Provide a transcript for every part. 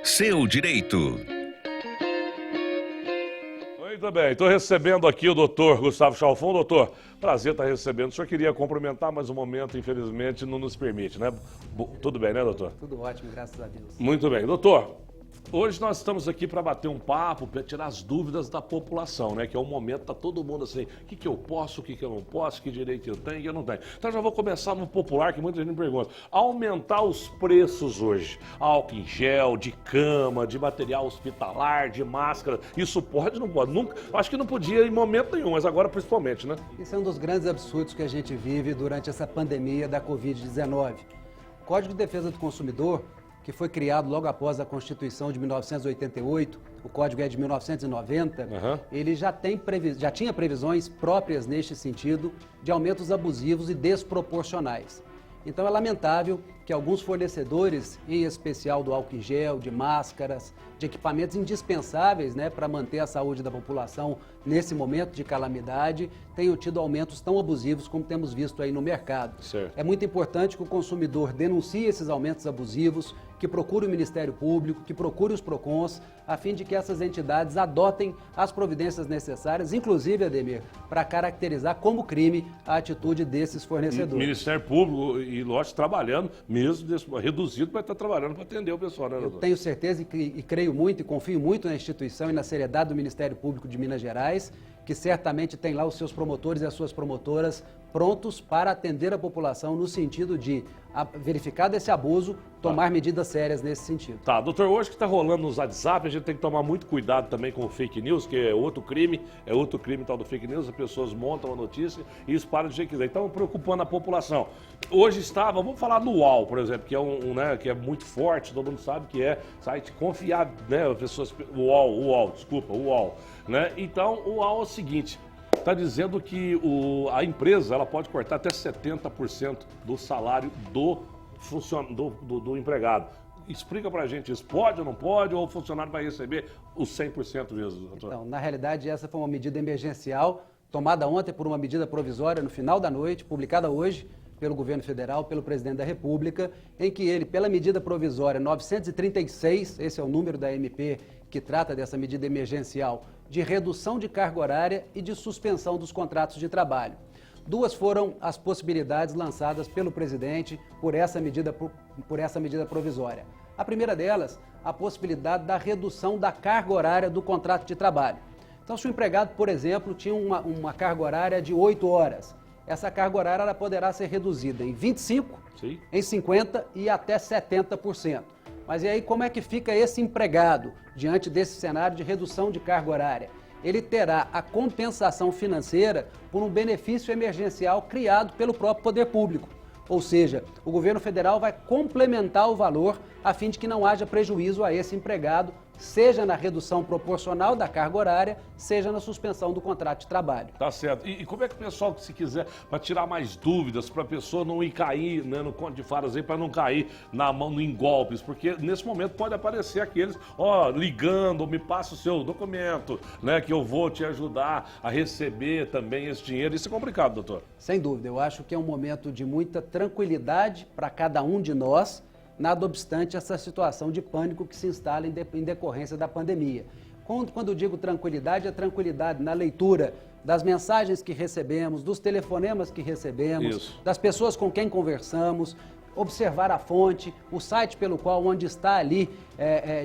Seu direito. Muito bem, estou recebendo aqui o doutor Gustavo Chalfon. Doutor, prazer estar recebendo. O senhor queria cumprimentar, mas o momento, infelizmente, não nos permite, né? Tudo bem, né, doutor? Tudo ótimo, graças a Deus. Muito bem. Doutor, hoje nós estamos aqui para bater um papo, para tirar as dúvidas da população, né? Que é o momento, está todo mundo assim, o que eu posso, o que eu não posso, que direito eu tenho, que eu não tenho. Então já vou começar no popular, que muita gente me pergunta. Aumentar os preços hoje, álcool em gel, de cama, de material hospitalar, de máscara, isso pode ou não pode? Nunca, acho que não podia em momento nenhum, mas agora principalmente, né? Esse é um dos grandes absurdos que a gente vive durante essa pandemia da Covid-19. O Código de Defesa do Consumidor, que foi criado logo após a Constituição de 1988, o Código é de 1990, ele já tinha previsões próprias neste sentido de aumentos abusivos e desproporcionais. Então é lamentável que alguns fornecedores, em especial do álcool em gel, de máscaras, de equipamentos indispensáveis, né, para manter a saúde da população nesse momento de calamidade, tenham tido aumentos tão abusivos como temos visto aí no mercado. Certo. É muito importante que o consumidor denuncie esses aumentos abusivos, que procure o Ministério Público, que procure os PROCONs, a fim de que essas entidades adotem as providências necessárias, inclusive, Ademir, para caracterizar como crime a atitude desses fornecedores. Ministério Público e lógico trabalhando, mesmo reduzido, vai estar trabalhando para atender o pessoal, né, doutor? Eu tenho certeza e creio muito e confio muito na instituição e na seriedade do Ministério Público de Minas Gerais, que certamente tem lá os seus promotores e as suas promotoras prontos para atender a população no sentido de, verificado esse abuso, tomar medidas sérias nesse sentido. Tá, doutor, hoje que está rolando nos WhatsApp, a gente tem que tomar muito cuidado também com o fake news, que é outro crime tal do fake news, as pessoas montam a notícia e espalham do jeito que quiser. Então, preocupando a população. Hoje vamos falar no UOL, por exemplo, que é né, que é muito forte, todo mundo sabe que é site confiável, né, pessoas, UOL, né? Então, o UOL é o seguinte, está dizendo que a empresa ela pode cortar até 70% do salário do empregado. Explica pra gente isso, pode ou não pode, ou o funcionário vai receber os 100% mesmo, doutor? Então, na realidade, essa foi uma medida emergencial, tomada ontem por uma medida provisória no final da noite, publicada hoje pelo governo federal, pelo presidente da República, em que ele, pela medida provisória 936, esse é o número da MP que trata dessa medida emergencial, de redução de carga horária e de suspensão dos contratos de trabalho. Duas foram as possibilidades lançadas pelo presidente por essa medida provisória. A primeira delas, a possibilidade da redução da carga horária do contrato de trabalho. Então, se o empregado, por exemplo, tinha uma carga horária de 8 horas, essa carga horária ela poderá ser reduzida em 25%, Sim. em 50% e até 70%. Mas e aí como é que fica esse empregado diante desse cenário de redução de carga horária? Ele terá a compensação financeira por um benefício emergencial criado pelo próprio poder público. Ou seja, o governo federal vai complementar o valor a fim de que não haja prejuízo a esse empregado, seja na redução proporcional da carga horária, seja na suspensão do contrato de trabalho. Tá certo. E como é que o pessoal, se quiser, para tirar mais dúvidas, para a pessoa não ir cair, né, no conto de fadas aí, para não cair na mão em golpes, porque nesse momento pode aparecer aqueles, ligando, me passa o seu documento, né, que eu vou te ajudar a receber também esse dinheiro. Isso é complicado, doutor. Sem dúvida, eu acho que é um momento de muita tranquilidade para cada um de nós, nada obstante essa situação de pânico que se instala em decorrência da pandemia. Quando eu digo tranquilidade, é tranquilidade na leitura das mensagens que recebemos, dos telefonemas que recebemos, Isso. das pessoas com quem conversamos, observar a fonte, o site onde está ali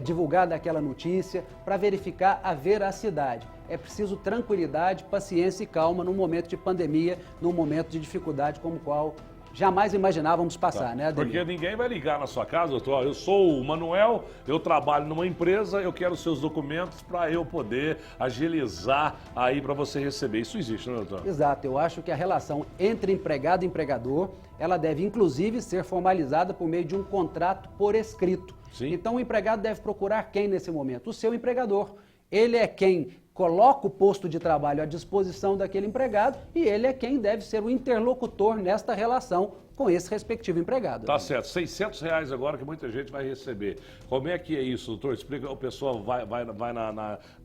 divulgada aquela notícia, para verificar a veracidade. É preciso tranquilidade, paciência e calma num momento de pandemia, num momento de dificuldade como o qual jamais imaginávamos passar, né, Ademir? Porque ninguém vai ligar na sua casa, doutor. Eu sou o Manuel, eu trabalho numa empresa, eu quero seus documentos para eu poder agilizar aí para você receber. Isso existe, né, doutor? Exato. Eu acho que a relação entre empregado e empregador, ela deve inclusive ser formalizada por meio de um contrato por escrito. Sim. Então o empregado deve procurar quem nesse momento? O seu empregador. Ele é quem coloca o posto de trabalho à disposição daquele empregado e ele é quem deve ser o interlocutor nesta relação com esse respectivo empregado. Tá certo, R$600 agora que muita gente vai receber. Como é que é isso, doutor? Explica, o pessoal vai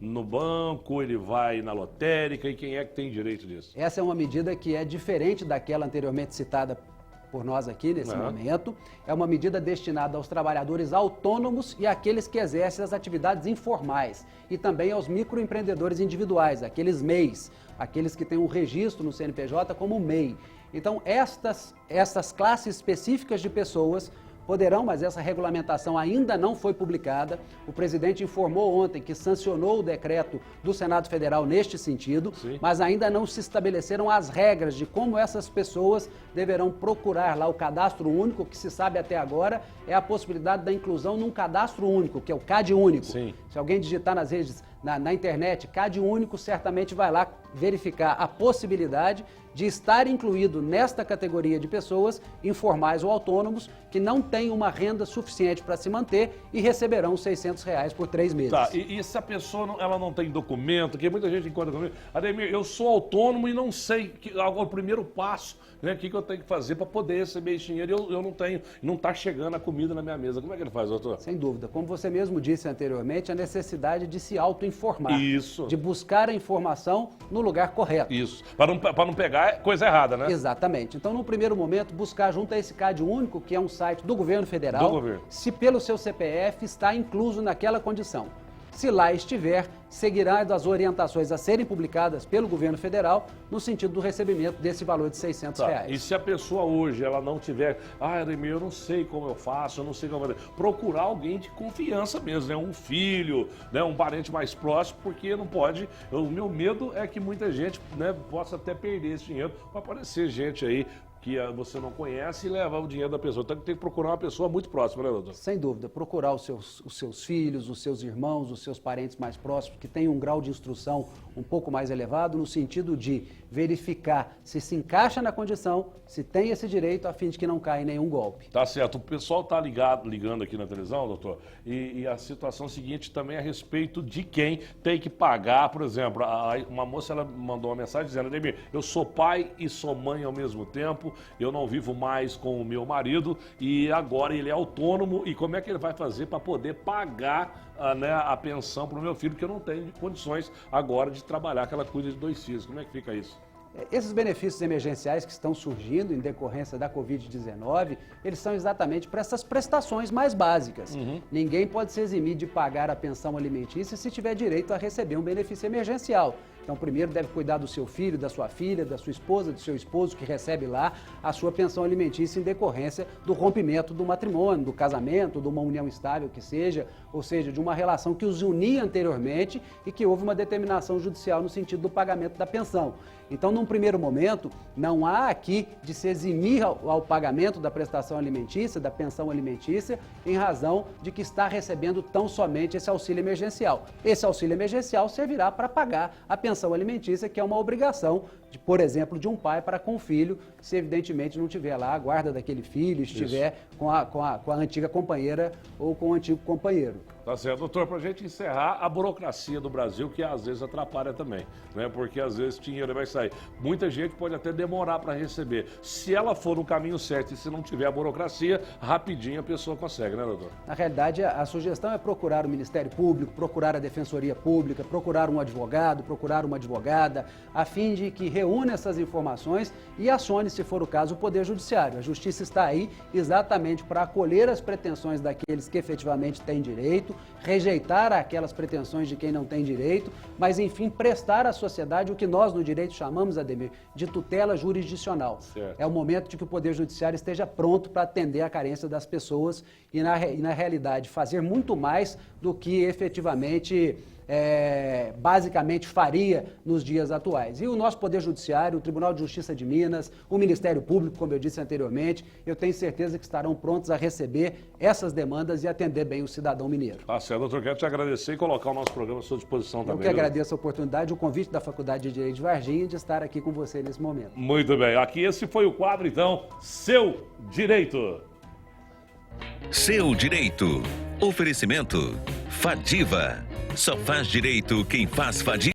no banco, ele vai na lotérica e quem é que tem direito disso? Essa é uma medida que é diferente daquela anteriormente citada por nós aqui nesse momento. É uma medida destinada aos trabalhadores autônomos e àqueles que exercem as atividades informais e também aos microempreendedores individuais, aqueles MEIs, aqueles que têm um registro no CNPJ como MEI. Então, estas classes específicas de pessoas poderão, mas essa regulamentação ainda não foi publicada. O presidente informou ontem que sancionou o decreto do Senado Federal neste sentido, mas ainda não se estabeleceram as regras de como essas pessoas deverão procurar lá o cadastro único. O que se sabe até agora é a possibilidade da inclusão num cadastro único, que é o CAD único. Sim. Se alguém digitar nas redes, na internet, CAD único, certamente vai lá verificar a possibilidade de estar incluído nesta categoria de pessoas informais ou autônomos que não têm uma renda suficiente para se manter e receberão R$600 por 3 meses. Tá, e se a pessoa ela não tem documento, que muita gente encontra comigo, Ademir, eu sou autônomo e não sei o primeiro passo, né, o que eu tenho que fazer para poder receber esse dinheiro, eu não tenho, não está chegando a comida na minha mesa. Como é que ele faz, doutor? Sem dúvida. Como você mesmo disse anteriormente, a necessidade de se auto-informar. Isso. De buscar a informação no lugar correto. Isso. Para não pegar coisa errada, né? Exatamente. Então, no primeiro momento, buscar junto a esse CAD único, que é um site do governo federal, se pelo seu CPF está incluso naquela condição. Se lá estiver, seguirá as orientações a serem publicadas pelo governo federal no sentido do recebimento desse valor de R$600. E se a pessoa hoje ela não tiver, Ademir, eu não sei como eu faço, eu não sei como procurar alguém de confiança mesmo, né? Um filho, né? Um parente mais próximo, porque não pode. O meu medo é que muita gente, né, possa até perder esse dinheiro. Vai aparecer gente aí que você não conhece e levar o dinheiro da pessoa. Então tem que procurar uma pessoa muito próxima, né, doutor? Sem dúvida. Procurar os seus filhos, os seus irmãos, os seus parentes mais próximos, que tenham um grau de instrução um pouco mais elevado, no sentido de verificar se encaixa na condição, se tem esse direito, a fim de que não caia em nenhum golpe. Tá certo. O pessoal está ligando aqui na televisão, doutor, e a situação seguinte também é a respeito de quem tem que pagar. Por exemplo, uma moça ela mandou uma mensagem dizendo, Ademir, eu sou pai e sou mãe ao mesmo tempo, eu não vivo mais com o meu marido e agora ele é autônomo e como é que ele vai fazer para poder pagar a pensão para o meu filho, que eu não tenho condições agora de trabalhar, que ela cuida de 2 filhos. Como é que fica isso? Esses benefícios emergenciais que estão surgindo em decorrência da Covid-19, eles são exatamente para essas prestações mais básicas. Ninguém pode se eximir de pagar a pensão alimentícia se tiver direito a receber um benefício emergencial. Então, primeiro deve cuidar do seu filho, da sua filha, da sua esposa, do seu esposo, que recebe lá a sua pensão alimentícia em decorrência do rompimento do matrimônio, do casamento, de uma união estável que seja, ou seja, de uma relação que os unia anteriormente e que houve uma determinação judicial no sentido do pagamento da pensão. Então, num primeiro momento, não há aqui de se eximir ao pagamento da prestação alimentícia, da pensão alimentícia, em razão de que está recebendo tão somente esse auxílio emergencial. Esse auxílio emergencial servirá para pagar a pensão alimentícia, que é uma obrigação, por exemplo, de um pai para com o filho, se evidentemente não tiver lá a guarda daquele filho, estiver com a antiga companheira ou com o antigo companheiro. Tá certo, doutor, para a gente encerrar, a burocracia do Brasil, que às vezes atrapalha também, né? Porque às vezes dinheiro vai sair. Muita gente pode até demorar para receber. Se ela for no caminho certo e se não tiver a burocracia, rapidinho a pessoa consegue, né, doutor? Na realidade, a sugestão é procurar o Ministério Público, procurar a Defensoria Pública, procurar um advogado, procurar uma advogada, a fim de que reúna essas informações e acione, se for o caso, o Poder Judiciário. A Justiça está aí exatamente para acolher as pretensões daqueles que efetivamente têm direito, rejeitar aquelas pretensões de quem não tem direito, mas, enfim, prestar à sociedade o que nós no direito chamamos, Ademir, de tutela jurisdicional. Certo. É o momento de que o Poder Judiciário esteja pronto para atender a carência das pessoas e, na realidade, fazer muito mais do que efetivamente basicamente faria nos dias atuais. E o nosso Poder Judiciário, o Tribunal de Justiça de Minas, o Ministério Público, como eu disse anteriormente, eu tenho certeza que estarão prontos a receber essas demandas e atender bem o cidadão mineiro. Tá certo, doutor, quero te agradecer e colocar o nosso programa à sua disposição também. Eu que agradeço a oportunidade, o convite da Faculdade de Direito de Varginha de estar aqui com você nesse momento. Muito bem, aqui esse foi o quadro, então, Seu Direito. Seu Direito. Oferecimento Fadiva. Só faz direito quem faz Fadiva.